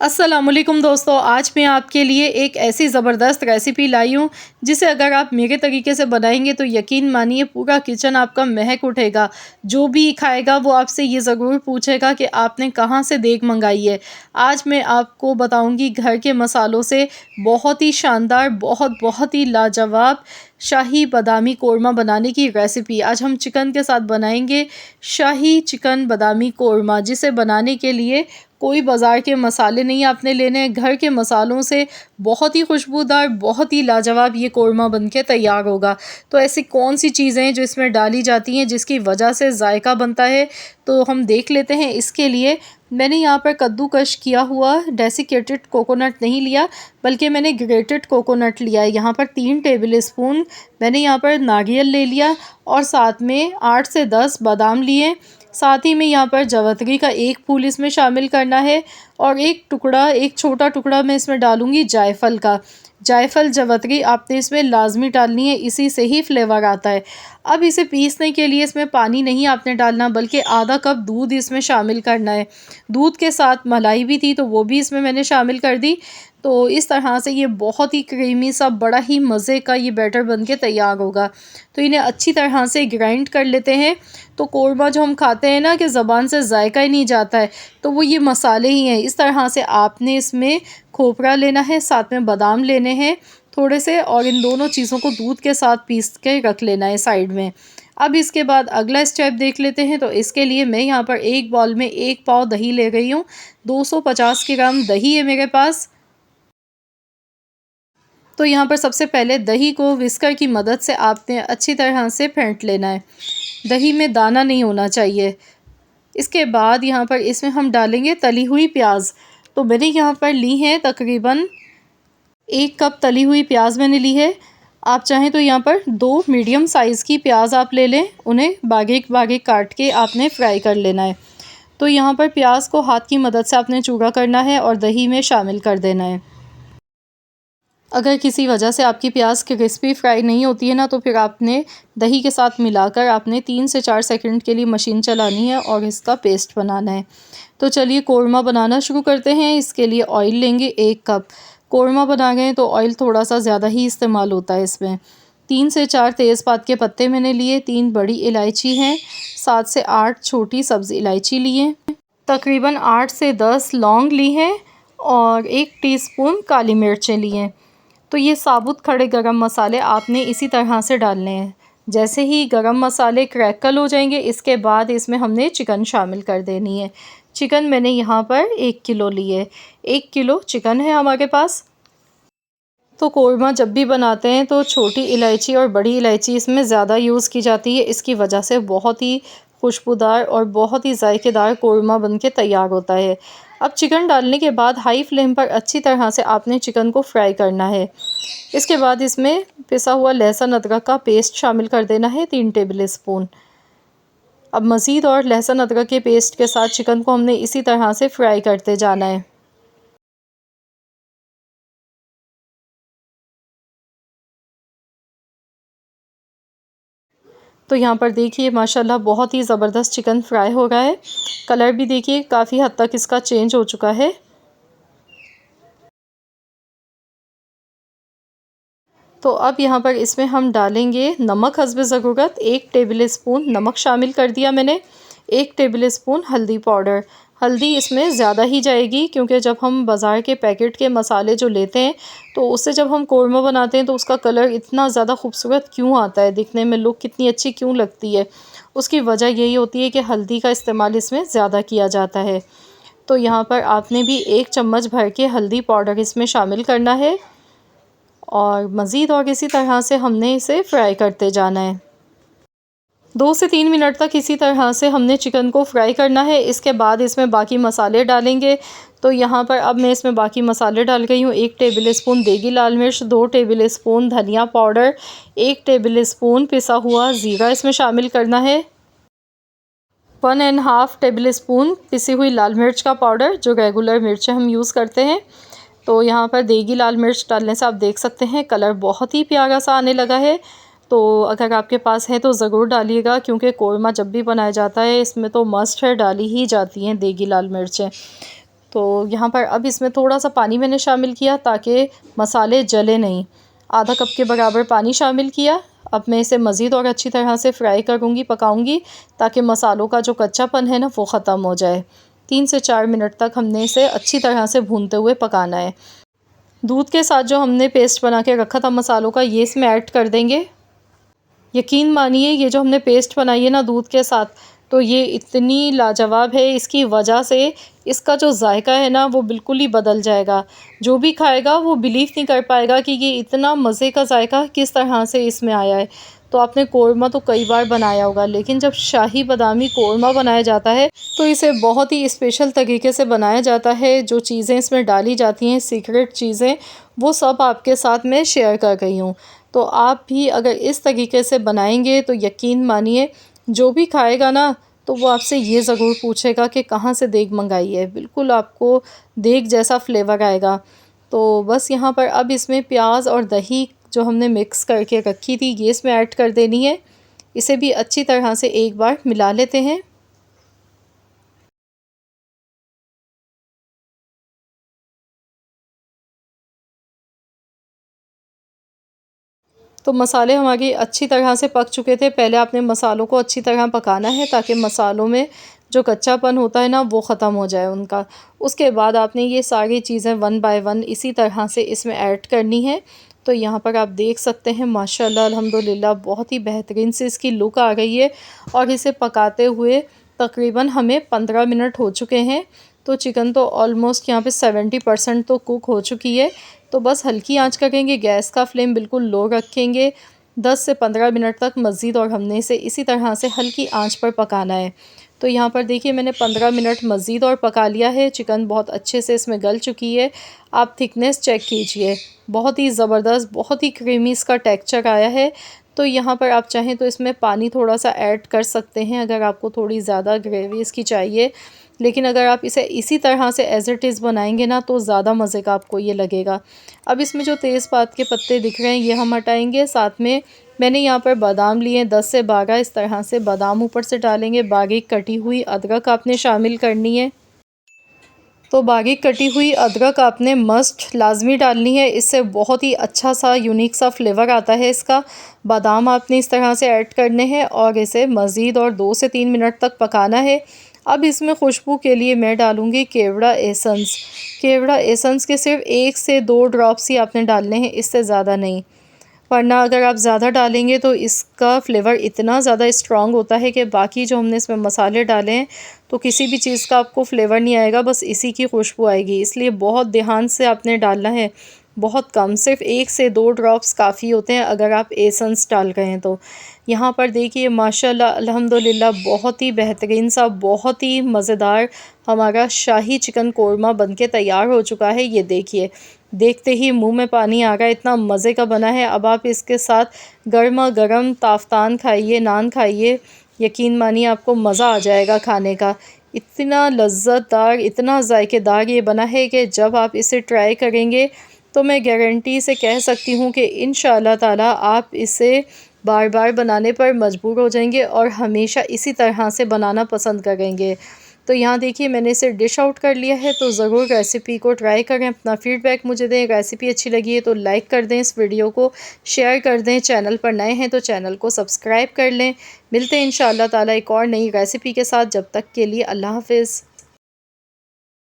अस्सलामुअलैकुम दोस्तों, आज मैं आपके लिए एक ऐसी ज़बरदस्त रेसिपी लाई हूँ जिसे अगर आप मेरे तरीके से बनाएंगे तो यकीन मानिए पूरा किचन आपका महक उठेगा। जो भी खाएगा वो आपसे ये ज़रूर पूछेगा कि आपने कहाँ से देग मंगाई है। आज मैं आपको बताऊंगी घर के मसालों से बहुत ही शानदार, बहुत बहुत ही लाजवाब शाही बादामी कोरमा बनाने की रेसिपी। आज हम चिकन के साथ बनाएंगे शाही चिकन बादामी कोरमा, जिसे बनाने के लिए कोई बाज़ार के मसाले नहीं आपने लेने हैं। घर के मसालों से बहुत ही खुशबूदार, बहुत ही लाजवाब ये कोरमा बनके तैयार होगा। तो ऐसी कौन सी चीज़ें हैं जो इसमें डाली जाती हैं जिसकी वजह से जायका बनता है, तो हम देख लेते हैं। इसके लिए मैंने यहाँ पर कद्दूकश किया हुआ डेसिकेटेड कोकोनट नहीं लिया, बल्कि मैंने ग्रेटेड कोकोनट लिया है। यहाँ पर 3 टेबल स्पून मैंने यहाँ पर नारियल ले लिया और साथ में 8 से 10 बादाम लिए। साथ ही में यहाँ पर जवतरी का एक फूल इसमें शामिल करना है और एक छोटा टुकड़ा मैं इसमें डालूँगी जायफल का। जायफल जवतरी आपने इसमें लाजमी डालनी है, इसी से ही फ्लेवर आता है। अब इसे पीसने के लिए इसमें पानी नहीं आपने डालना, बल्कि आधा कप दूध इसमें शामिल करना है। दूध के साथ मलाई भी थी तो वो भी इसमें मैंने शामिल कर दी। तो इस तरह से ये बहुत ही क्रीमी सा, बड़ा ही मज़े का ये बैटर बनके तैयार होगा। तो इन्हें अच्छी तरह से ग्राइंड कर लेते हैं। तो कोरमा जो हम खाते हैं ना कि ज़बान से जायका ही नहीं जाता है, तो वो ये मसाले ही हैं। इस तरह से आपने इसमें खोपरा लेना है, साथ में बादाम लेने हैं थोड़े से, और इन दोनों चीज़ों को दूध के साथ पीस के रख लेना है साइड में। अब इसके बाद अगला स्टेप देख लेते हैं। तो इसके लिए मैं यहाँ पर एक बाउल में 1 पाव दही ले रही हूँ। 250 ग्राम दही है मेरे पास। तो यहाँ पर सबसे पहले दही को विस्कर की मदद से आपने अच्छी तरह से फेंट लेना है। दही में दाना नहीं होना चाहिए। इसके बाद यहाँ पर इसमें हम डालेंगे तली हुई प्याज। तो मैंने यहाँ पर ली है तकरीबन 1 कप तली हुई प्याज मैंने ली है। आप चाहें तो यहाँ पर 2 मीडियम साइज़ की प्याज आप ले लें, उन्हें बारीक बारीक काट के आपने फ्राई कर लेना है। तो यहाँ पर प्याज को हाथ की मदद से आपने चूरा करना है और दही में शामिल कर देना है। अगर किसी वजह से आपकी प्याज क्रिस्पी फ्राई नहीं होती है ना, तो फिर आपने दही के साथ मिलाकर आपने 3 से 4 सेकंड के लिए मशीन चलानी है और इसका पेस्ट बनाना है। तो चलिए कोरमा बनाना शुरू करते हैं। इसके लिए ऑयल लेंगे 1 कप। कोरमा बना रहे हैं तो ऑयल थोड़ा सा ज़्यादा ही इस्तेमाल होता है इसमें। 3 से 4 तेज़पात के पत्ते मैंने लिए, 3 बड़ी इलायची हैं, 7 से 8 छोटी सब्ज़ इलायची लिए, तकरीबन 8 से 10 लौंग ली हैं और 1 टीस्पून काली मिर्चें ली हैं। तो ये साबुत खड़े गरम मसाले आपने इसी तरह से डालने हैं। जैसे ही गरम मसाले क्रैकल हो जाएंगे, इसके बाद इसमें हमने चिकन शामिल कर देनी है। चिकन मैंने यहाँ पर 1 किलो ली है। 1 किलो चिकन है हमारे पास। तो कोरमा जब भी बनाते हैं तो छोटी इलायची और बड़ी इलायची इसमें ज़्यादा यूज़ की जाती है। इसकी वजह से बहुत ही खुशबूदार और बहुत ही जायकेदार कोरमा बनके तैयार होता है। अब चिकन डालने के बाद हाई फ्लेम पर अच्छी तरह से आपने चिकन को फ्राई करना है। इसके बाद इसमें पिसा हुआ लहसुन अदरक का पेस्ट शामिल कर देना है, 3 टेबल स्पून। अब मज़ीद और लहसुन अदरक के पेस्ट के साथ चिकन को हमने इसी तरह से फ्राई करते जाना है। तो यहाँ पर देखिए माशाल्लाह बहुत ही ज़बरदस्त चिकन फ्राई हो रहा है। कलर भी देखिए काफ़ी हद तक इसका चेंज हो चुका है। तो अब यहाँ पर इसमें हम डालेंगे नमक हस्बे ज़रूरत। 1 टेबल स्पून नमक शामिल कर दिया मैंने। 1 टेबल स्पून हल्दी पाउडर। हल्दी इसमें ज़्यादा ही जाएगी, क्योंकि जब हम बाज़ार के पैकेट के मसाले जो लेते हैं तो उससे जब हम कोरमा बनाते हैं तो उसका कलर इतना ज़्यादा खूबसूरत क्यों आता है, दिखने में लुक कितनी अच्छी क्यों लगती है, उसकी वजह यही होती है कि हल्दी का इस्तेमाल इसमें ज़्यादा किया जाता है। तो यहाँ पर आपने भी 1 चम्मच भर के हल्दी पाउडर इसमें शामिल करना है और मज़ीद और इसी तरह से हमने इसे फ्राई करते जाना है। 2 से 3 मिनट तक इसी तरह से हमने चिकन को फ्राई करना है। इसके बाद इसमें बाकी मसाले डालेंगे। तो यहाँ पर अब मैं इसमें बाकी मसाले डाल रही हूँ। 1 टेबल स्पून देगी लाल मिर्च, 2 टेबल स्पून धनिया पाउडर, 1 टेबल स्पून पिसा हुआ ज़ीरा इसमें शामिल करना है, 1 एंड हाफ़ टेबल स्पून पिसी हुई लाल मिर्च का पाउडर, जो रेगुलर मिर्चें हम यूज़ करते हैं। तो यहाँ पर देगी लाल मिर्च डालने से आप देख सकते हैं कलर बहुत ही प्यारा सा आने लगा है। तो अगर आपके पास है तो ज़रूर डालिएगा, क्योंकि कोरमा जब भी बनाया जाता है इसमें तो मस्ट है, डाली ही जाती हैं देगी लाल मिर्चें। तो यहाँ पर अब इसमें थोड़ा सा पानी मैंने शामिल किया ताकि मसाले जले नहीं। आधा कप के बराबर पानी शामिल किया। अब मैं इसे मज़ीद और अच्छी तरह से फ्राई करूँगी, पकाऊँगी, ताकि मसालों का जो कच्चापन है ना वो ख़त्म हो जाए। 3 से 4 मिनट तक हमने इसे अच्छी तरह से भूनते हुए पकाना है। दूध के साथ जो हमने पेस्ट बना के रखा था मसालों का, ये इसमें ऐड कर देंगे। यकीन मानिए ये जो हमने पेस्ट बनाई है ना दूध के साथ, तो ये इतनी लाजवाब है, इसकी वजह से इसका जो जायका है ना वो बिल्कुल ही बदल जाएगा। जो भी खाएगा वो बिलीव नहीं कर पाएगा कि ये इतना मज़े का जायका किस तरह से इसमें आया है। तो आपने कोरमा तो कई बार बनाया होगा, लेकिन जब शाही बादामी कोरमा बनाया जाता है तो इसे बहुत ही स्पेशल तरीके से बनाया जाता है। जो चीज़ें इसमें डाली जाती हैं, सीक्रेट चीज़ें, वो सब आपके साथ मैं शेयर कर रही हूँ। तो आप भी अगर इस तरीके से बनाएंगे तो यकीन मानिए जो भी खाएगा ना तो वो आपसे ये ज़रूर पूछेगा कि कहाँ से देग मंगाई है। बिल्कुल आपको देग जैसा फ्लेवर आएगा। तो बस यहाँ पर अब इसमें प्याज और दही जो हमने मिक्स करके रखी थी ये इसमें ऐड कर देनी है। इसे भी अच्छी तरह से एक बार मिला लेते हैं। तो मसाले हमारी अच्छी तरह से पक चुके थे। पहले आपने मसालों को अच्छी तरह पकाना है ताकि मसालों में जो कच्चापन होता है ना वो ख़त्म हो जाए उनका। उसके बाद आपने ये सारी चीज़ें वन बाय वन इसी तरह से इसमें ऐड करनी है। तो यहाँ पर आप देख सकते हैं माशाल्लाह अल्हम्दुलिल्लाह बहुत ही बेहतरीन से इसकी लुक आ गई है। और इसे पकाते हुए तकरीबन हमें 15 मिनट हो चुके हैं। तो चिकन तो ऑलमोस्ट यहाँ पे 70% तो कुक हो चुकी है। तो बस हल्की आंच करेंगे, गैस का फ्लेम बिल्कुल लो रखेंगे। 10 से 15 मिनट तक मज़ीद और हमने इसे इसी तरह से हल्की आंच पर पकाना है। तो यहाँ पर देखिए मैंने 15 मिनट मज़ीद और पका लिया है। चिकन बहुत अच्छे से इसमें गल चुकी है। आप थिकनेस चेक कीजिए, बहुत ही ज़बरदस्त, बहुत ही क्रीमी इसका टेक्सचर आया है। तो यहाँ पर आप चाहें तो इसमें पानी थोड़ा सा ऐड कर सकते हैं अगर आपको थोड़ी ज़्यादा ग्रेवी इसकी चाहिए। लेकिन अगर आप इसे इसी तरह से एज़ इट इज़ बनाएंगे ना तो ज़्यादा मज़े का आपको ये लगेगा। अब इसमें जो तेज़पात के पत्ते दिख रहे हैं ये हम हटाएंगे। साथ में मैंने यहाँ पर बादाम लिए 10 से 12, इस तरह से बादाम ऊपर से डालेंगे। बारीक कटी हुई अदरक आपने शामिल करनी है। तो बारीक कटी हुई अदरक आपने मस्ट लाज़मी डालनी है। इससे बहुत ही अच्छा सा यूनिक सा फ्लेवर आता है इसका। बादाम आपने इस तरह से ऐड करने हैं और इसे मज़ीद और 2 से 3 मिनट तक पकाना है। अब इसमें खुशबू के लिए मैं डालूँगी केवड़ा एसेंस। केवड़ा एसेंस के सिर्फ 1 से 2 ड्रॉप्स ही आपने डालने हैं, इससे ज़्यादा नहीं। वरना अगर आप ज़्यादा डालेंगे तो इसका फ्लेवर इतना ज़्यादा स्ट्रॉन्ग होता है कि बाकी जो हमने इसमें मसाले डाले हैं तो किसी भी चीज़ का आपको फ्लेवर नहीं आएगा, बस इसी की खुशबू आएगी। इसलिए बहुत ध्यान से आपने डालना है, बहुत कम, सिर्फ 1 से 2 ड्रॉप्स काफ़ी होते हैं अगर आप एसेंस डाल रहे हैं तो। यहाँ पर देखिए माशाल्लाह अल्हम्दुलिल्लाह बहुत ही बेहतरीन सा, बहुत ही मज़ेदार हमारा शाही चिकन कोरमा बनके तैयार हो चुका है। ये देखिए, देखते ही मुंह में पानी आ रहा है, इतना मज़े का बना है। अब आप इसके साथ गर्मा गर्म ताफ़तान खाइए, नान खाइए, यकीन मानिए आपको मज़ा आ जाएगा खाने का। इतना लज़्ज़तदार, इतना ज़ायकेदार ये बना है कि जब आप इसे ट्राई करेंगे तो मैं गारंटी से कह सकती हूँ कि इंशाअल्लाह ताला आप इसे बार बार बनाने पर मजबूर हो जाएंगे और हमेशा इसी तरह से बनाना पसंद करेंगे। तो यहाँ देखिए मैंने इसे डिश आउट कर लिया है। तो ज़रूर रेसिपी को ट्राई करें, अपना फ़ीडबैक मुझे दें। रेसिपी अच्छी लगी है तो लाइक कर दें, इस वीडियो को शेयर कर दें। चैनल पर नए हैं तो चैनल को सब्सक्राइब कर लें। मिलते हैं इंशाअल्लाह ताला एक और नई रेसिपी के साथ। जब तक के लिए अल्लाह हाफ़िज़।